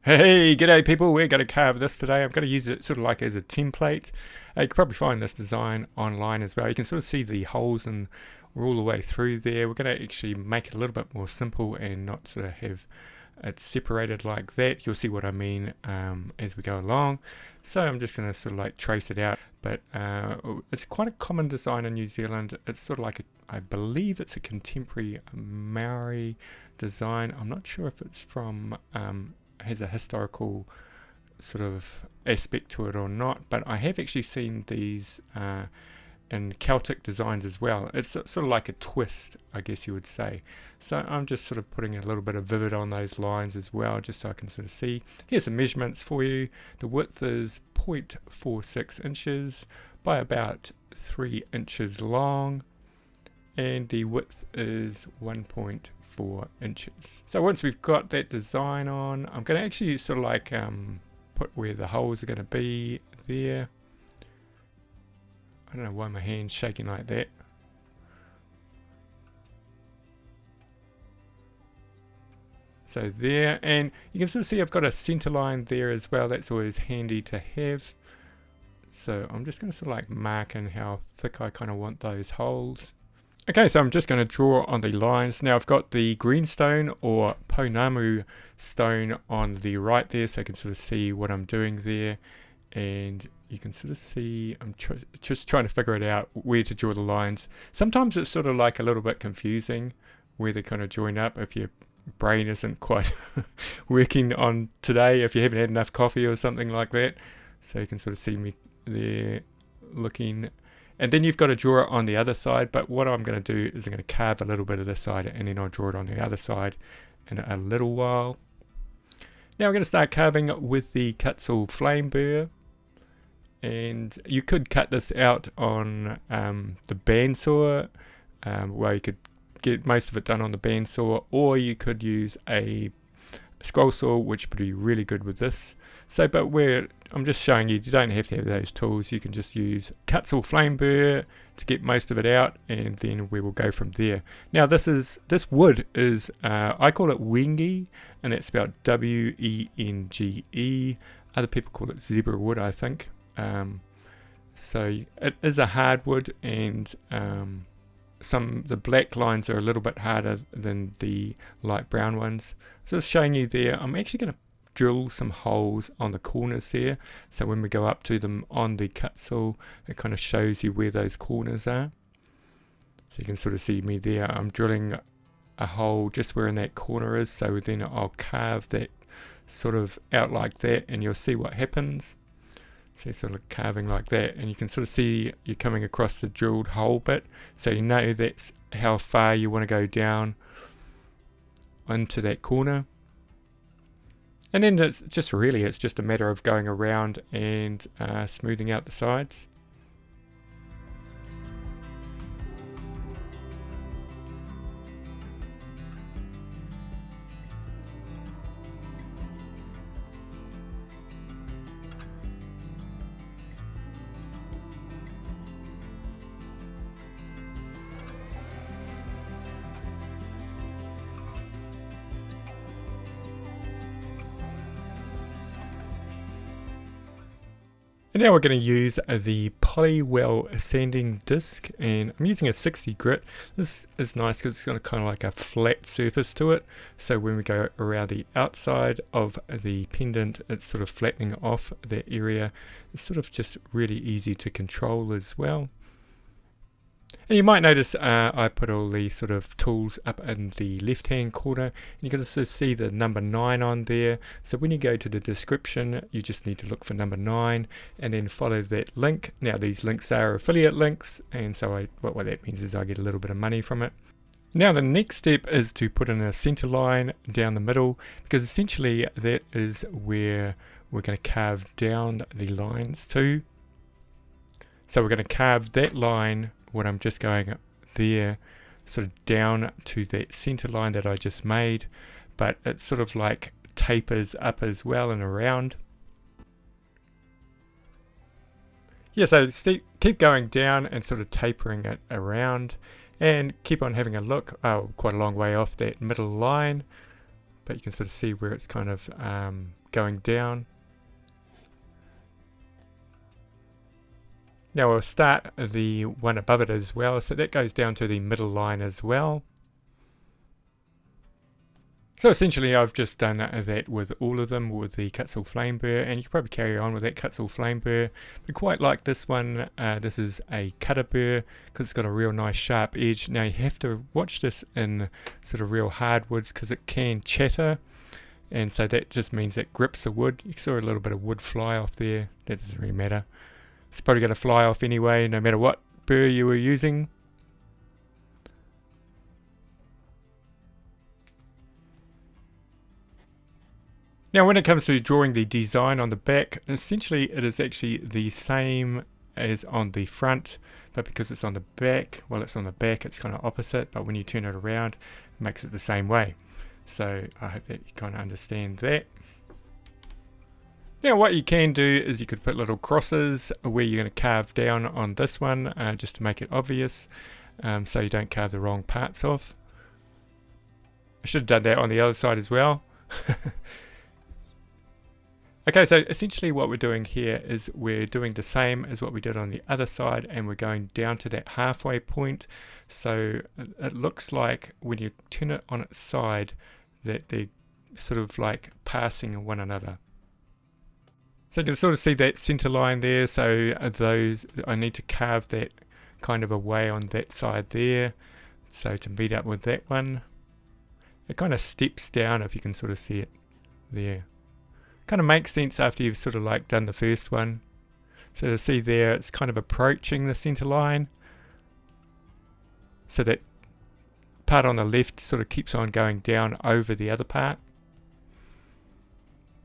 Hey, g'day people, we're going to carve this today. I'm going to use it sort of like as a template. You can probably find this design online as well. You can sort of see the holes and we're all the way through there. We're going to actually make it a little bit more simple and not sort of have it separated like that. You'll see what I mean as we go along. So I'm just going to sort of like trace it out. But it's quite a common design in New Zealand. It's sort of like, I believe it's a contemporary Maori design. I'm not sure if it's from... has a historical sort of aspect to it or not, but I have actually seen these in Celtic designs as well. It's sort of like a twist, I guess you would say. So I'm just sort of putting a little bit of vivid on those lines as well, just so I can sort of see. Here's some measurements for you. The width is 0.46 inches by about 3 inches long, and the width is 1.4 inches. So once we've got that design on, I'm going to actually sort of like put where the holes are going to be there. I don't know why my hand's shaking like that. So there, and you can sort of see I've got a center line there as well. That's always handy to have. So I'm just going to sort of like mark in how thick I kind of want those holes. Okay, so I'm just going to draw on the lines. Now I've got the greenstone or pounamu stone on the right there, so I can sort of see what I'm doing there. And you can sort of see, I'm just trying to figure it out where to draw the lines. Sometimes it's sort of like a little bit confusing where they kind of join up if your brain isn't quite working on today, if you haven't had enough coffee or something like that. So you can sort of see me there looking. And then you've got to draw it on the other side, but what I'm going to do is I'm going to carve a little bit of this side and then I'll draw it on the other side in a little while. Now I'm going to start carving with the Kutzall flame burr, and you could cut this out on the bandsaw, where you could get most of it done on the bandsaw, or you could use a scroll saw, which would be really good with this. So, but I'm just showing you don't have to have those tools. You can just use Kutzall flame burr to get most of it out, and then we will go from there. Now this wood is I call it Wenge, and it's spelled Wenge. Other people call it zebra wood, I think. So it is a hardwood, and the black lines are a little bit harder than the light brown ones. So showing you there, I'm actually going to drill some holes on the corners there, so when we go up to them on the Kutzall, it kind of shows you where those corners are. So you can sort of see me there, I'm drilling a hole just where in that corner is, so then I'll carve that sort of out like that, and you'll see what happens. So you're sort of carving like that, and you can sort of see you're coming across the drilled hole bit, so you know that's how far you want to go down into that corner. And then it's just a matter of going around and smoothing out the sides. And now we're going to use the POLIWELL sanding disc, and I'm using a 60 grit. This is nice because it's got kind of like a flat surface to it, so when we go around the outside of the pendant, it's sort of flattening off that area. It's sort of just really easy to control as well. And you might notice I put all these sort of tools up in the left hand corner, and you can also see the number 9 on there. So when you go to the description, you just need to look for number 9 and then follow that link. Now these links are affiliate links, and so what that means is I get a little bit of money from it. Now the next step is to put in a center line down the middle, because essentially that is where we're going to carve down the lines to. So we're going to carve that line, what I'm just going there, sort of down to that center line that I just made, but it sort of like tapers up as well and around. Yeah, so keep going down and sort of tapering it around, and keep on having a look. Oh, quite a long way off that middle line. but you can sort of see where it's kind of going down. Now we'll start the one above it as well, so that goes down to the middle line as well. So essentially I've just done that with all of them with the Kutzall Flame Burr, and you can probably carry on with that Kutzall Flame Burr. But quite like this one, this is a cutter burr because it's got a real nice sharp edge. Now you have to watch this in sort of real hardwoods because it can chatter, and so that just means it grips the wood. You saw a little bit of wood fly off there, that doesn't really matter. It's probably going to fly off anyway no matter what burr you were using. Now when it comes to drawing the design on the back, essentially it is actually the same as on the front, but because it's on the back, well, it's on the back, it's kind of opposite, but when you turn it around, it makes it the same way. So I hope that you kind of understand that. Now what you can do is you could put little crosses where you're going to carve down on this one, just to make it obvious, so you don't carve the wrong parts off. I should have done that on the other side as well. Okay, so essentially what we're doing here is we're doing the same as what we did on the other side, and we're going down to that halfway point. So it looks like when you turn it on its side that they're sort of like passing one another. So you can sort of see that center line there, so those, I need to carve that kind of away on that side there, so to meet up with that one. It kind of steps down, if you can sort of see it there. Kind of makes sense after you've sort of like done the first one. So to see there, it's kind of approaching the center line. So that part on the left sort of keeps on going down over the other part.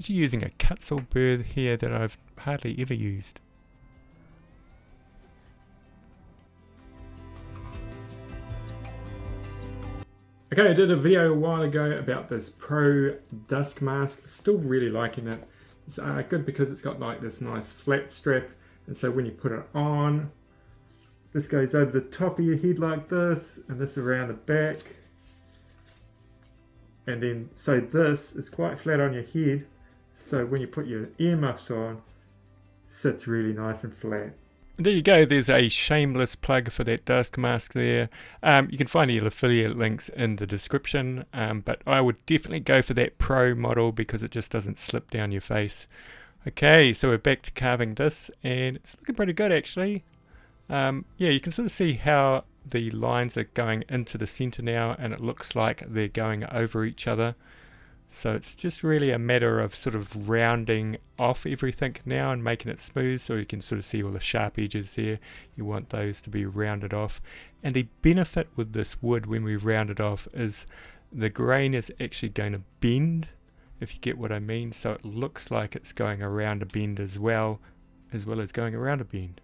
Actually using a Kutzall burr here that I've hardly ever used. Okay, I did a video a while ago about this Pro Dusk Mask. Still really liking it. It's good because it's got like this nice flat strap, and so when you put it on, this goes over the top of your head like this, and this around the back. And then, so this is quite flat on your head, so when you put your earmuffs on, it sits really nice and flat. There you go, there's a shameless plug for that dusk mask there. You can find the affiliate links in the description, but I would definitely go for that Pro model because it just doesn't slip down your face. Okay, so we're back to carving this, and it's looking pretty good actually. Yeah, you can sort of see how the lines are going into the center now, and it looks like they're going over each other. So it's just really a matter of sort of rounding off everything now and making it smooth, so you can sort of see all the sharp edges there. You want those to be rounded off. And the benefit with this wood when we round it off is the grain is actually going to bend, if you get what I mean. So it looks like it's going around a bend as well as going around a bend.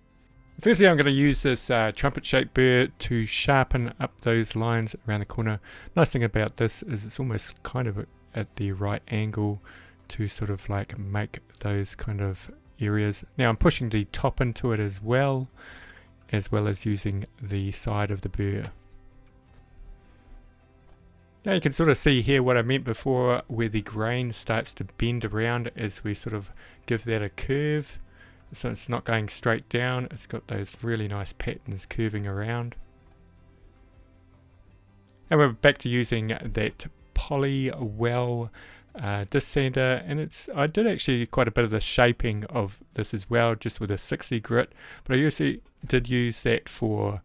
Firstly, I'm going to use this trumpet shaped burr to sharpen up those lines around the corner. Nice thing about this is it's almost kind of at the right angle to sort of like make those kind of areas. Now I'm pushing the top into it as well as using the side of the burr. Now you can sort of see here what I meant before, where the grain starts to bend around as we sort of give that a curve. So it's not going straight down, it's got those really nice patterns curving around. And we're back to using that POLIWELL disc sander, and I did actually quite a bit of the shaping of this as well, just with a 60 grit, but I usually did use that for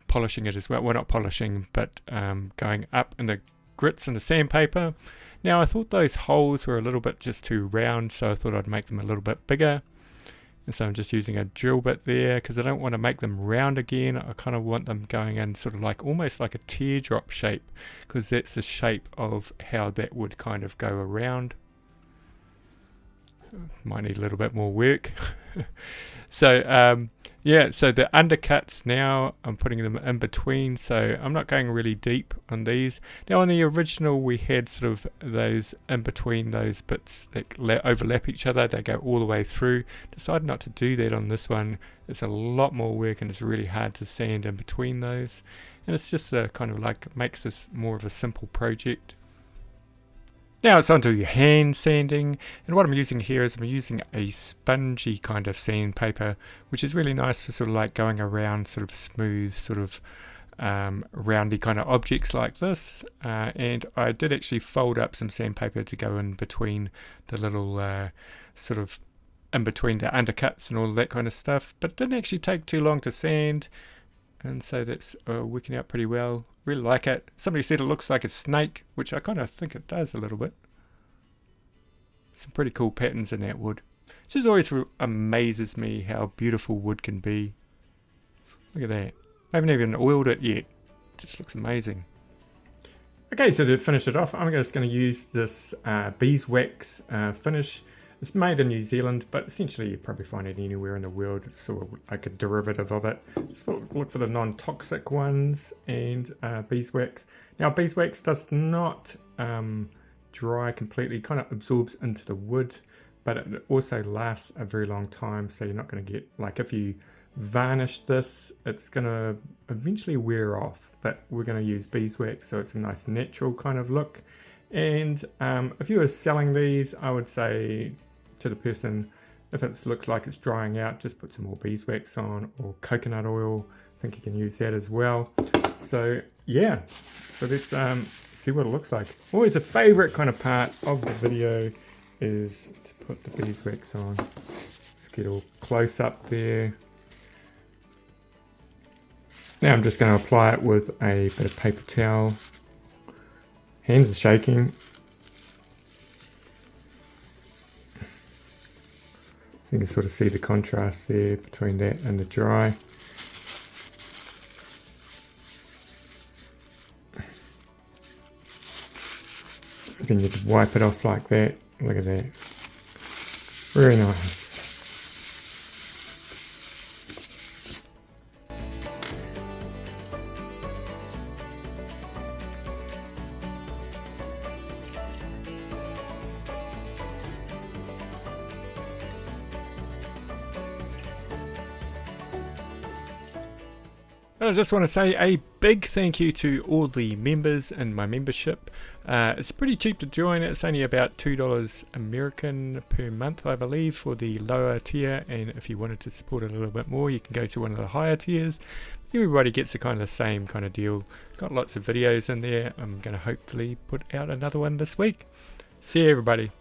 polishing it as well. Well, not polishing, but going up in the grits and the sandpaper. Now I thought those holes were a little bit just too round, so I thought I'd make them a little bit bigger. And so I'm just using a drill bit there because I don't want to make them round again. I kind of want them going in sort of like almost like a teardrop shape, because that's the shape of how that would kind of go around. Might need a little bit more work. So yeah, so the undercuts now I'm putting them in between, so I'm not going really deep on these. Now on the original we had sort of those in between those bits that overlap each other, they go all the way through. Decided not to do that on this one. It's a lot more work and it's really hard to sand in between those, and it's just a kind of like makes this more of a simple project. Now it's onto your hand sanding, and what I'm using here is I'm using a spongy kind of sandpaper, which is really nice for sort of like going around sort of smooth, sort of roundy kind of objects like this. And I did actually fold up some sandpaper to go in between the little sort of in between the undercuts and all that kind of stuff, but it didn't actually take too long to sand, and so that's working out pretty well. Really like it. Somebody said it looks like a snake, which I kind of think it does a little bit. Some pretty cool patterns in that wood. It just always amazes me how beautiful wood can be. Look at that. I haven't even oiled it yet. It just looks amazing. Okay, so to finish it off, I'm just going to use this beeswax finish. It's made in New Zealand, but essentially you probably find it anywhere in the world, sort of like a derivative of it. Just look for the non-toxic ones and beeswax. Now beeswax does not dry completely, kind of absorbs into the wood, but it also lasts a very long time, so you're not going to get, like if you varnish this, it's going to eventually wear off, but we're going to use beeswax, so it's a nice natural kind of look. And if you were selling these, I would say to the person, if it looks like it's drying out, just put some more beeswax on, or coconut oil. I think you can use that as well. So yeah, so let's see what it looks like. Always a favorite kind of part of the video is to put the beeswax on. Let's get all close up there. Now I'm just going to apply it with a bit of paper towel. Hands are shaking. You can sort of see the contrast there between that and the dry. Then you just wipe it off like that. Look at that. Very nice. I just want to say a big thank you to all the members in my membership. It's pretty cheap to join. It's only about $2 American per month, I believe, for the lower tier, and if you wanted to support it a little bit more, you can go to one of the higher tiers. Everybody gets the kind of same kind of deal. Got lots of videos in there. I'm going to hopefully put out another one this week. See you everybody.